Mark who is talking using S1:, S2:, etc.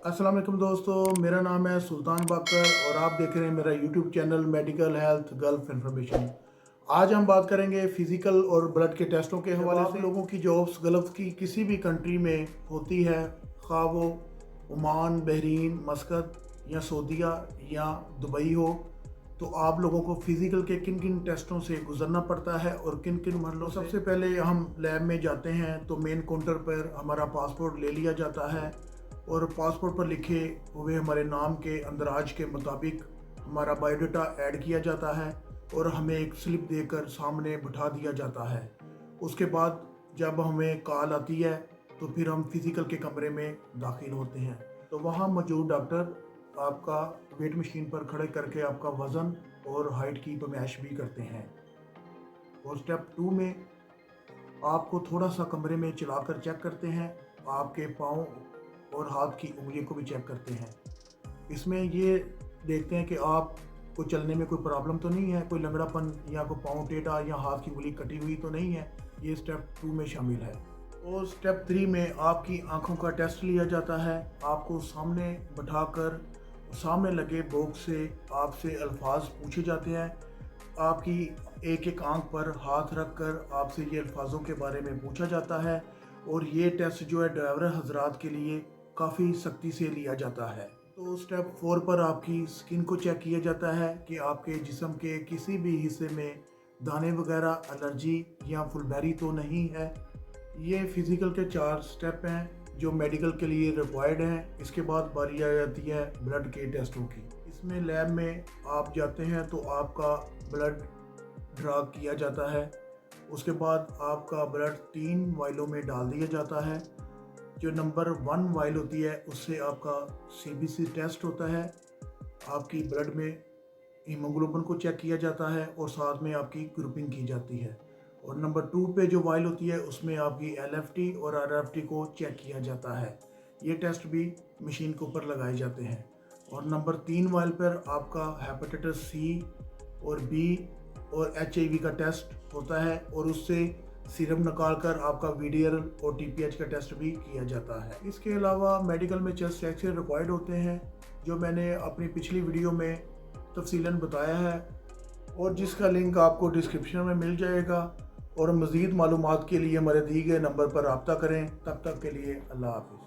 S1: अस्सलाम वालेकुम दोस्तों, मेरा नाम है सुल्तान बाकर और आप देख रहे हैं मेरा YouTube channel medical health gulf information. आज हम बात करेंगे फिज़िकल और ब्लड के टेस्टों के हवाले से। लोगों की जॉब्स गल्फ की किसी भी कंट्री में होती है, खा वो ओमान, बहरीन, मस्कत या सऊदीया या दुबई हो, तो आप लोगों को फ़िज़िकल के किन किन टेस्टों से गुजरना पड़ता है और किन किन मरहलों से। सबसे पहले हम लैब में जाते हैं तो मेन काउंटर पर हमारा पासपोर्ट ले लिया जाता है और पासपोर्ट पर लिखे हुए हमारे नाम के अंदराज के मुताबिक हमारा बायोडाटा ऐड किया जाता है और हमें एक स्लिप देकर सामने बिठा दिया जाता है। उसके बाद जब हमें कॉल आती है तो फिर हम फिज़िकल के कमरे में दाखिल होते हैं। तो वहाँ मौजूद डॉक्टर आपका वेट मशीन पर खड़े करके आपका वज़न और हाइट की पैमाइश भी करते हैं। और स्टेप 2 में आपको थोड़ा सा कमरे में चलाकर चेक करते हैं, आपके पाँव और हाथ की उंगलियों को भी चेक करते हैं। इसमें ये देखते हैं कि आपको चलने में कोई प्रॉब्लम तो नहीं है, कोई लंगड़ापन या कोई पाँव टेढ़ा या हाथ की उंगली कटी हुई तो नहीं है। ये स्टेप 2 में शामिल है। और स्टेप 3 में आपकी आंखों का टेस्ट लिया जाता है। आपको सामने बिठाकर सामने लगे बॉक्स से आपसे अल्फाज पूछे जाते हैं। आपकी एक एक आंख पर हाथ रखकर आपसे ये अल्फाजों के बारे में पूछा जाता है और ये टेस्ट जो है ड्राइवर हजरात के लिए काफ़ी सख्ती से लिया जाता है। तो स्टेप 4 पर आपकी स्किन को चेक किया जाता है कि आपके जिस्म के किसी भी हिस्से में दाने वगैरह, एलर्जी या फुलबेरी तो नहीं है। ये फिज़िकल के 4 स्टेप हैं जो मेडिकल के लिए रिक्वायर्ड हैं। इसके बाद बारी आ जाती है ब्लड के टेस्टों की। इसमें लैब में आप जाते हैं तो आपका ब्लड ड्रा किया जाता है। उसके बाद आपका ब्लड 3 वाइलों में डाल दिया जाता है। जो नंबर 1 वाइल होती है उससे आपका CBC टेस्ट होता है। आपकी ब्लड में हीमोग्लोबिन को चेक किया जाता है और साथ में आपकी ग्रुपिंग की जाती है। और नंबर 2 पे जो वाइल होती है उसमें आपकी LFT और RFT को चेक किया जाता है। ये टेस्ट भी मशीन के ऊपर लगाए जाते हैं। और नंबर 3 वाइल पर आपका हेपेटाइटिस C और B और HIV का टेस्ट होता है और उससे सीरम निकाल कर आपका VDL और TPH का टेस्ट भी किया जाता है। इसके अलावा मेडिकल में चेस्ट एक्सरे रिक्वायर्ड होते हैं जो मैंने अपनी पिछली वीडियो में तफसीलन बताया है और जिसका लिंक आपको डिस्क्रिप्शन में मिल जाएगा। और मज़ीद मालूमात के लिए हमारे दिए गए नंबर पर रब्ता करें। तब तक के लिए अल्लाह हाफ़िज़।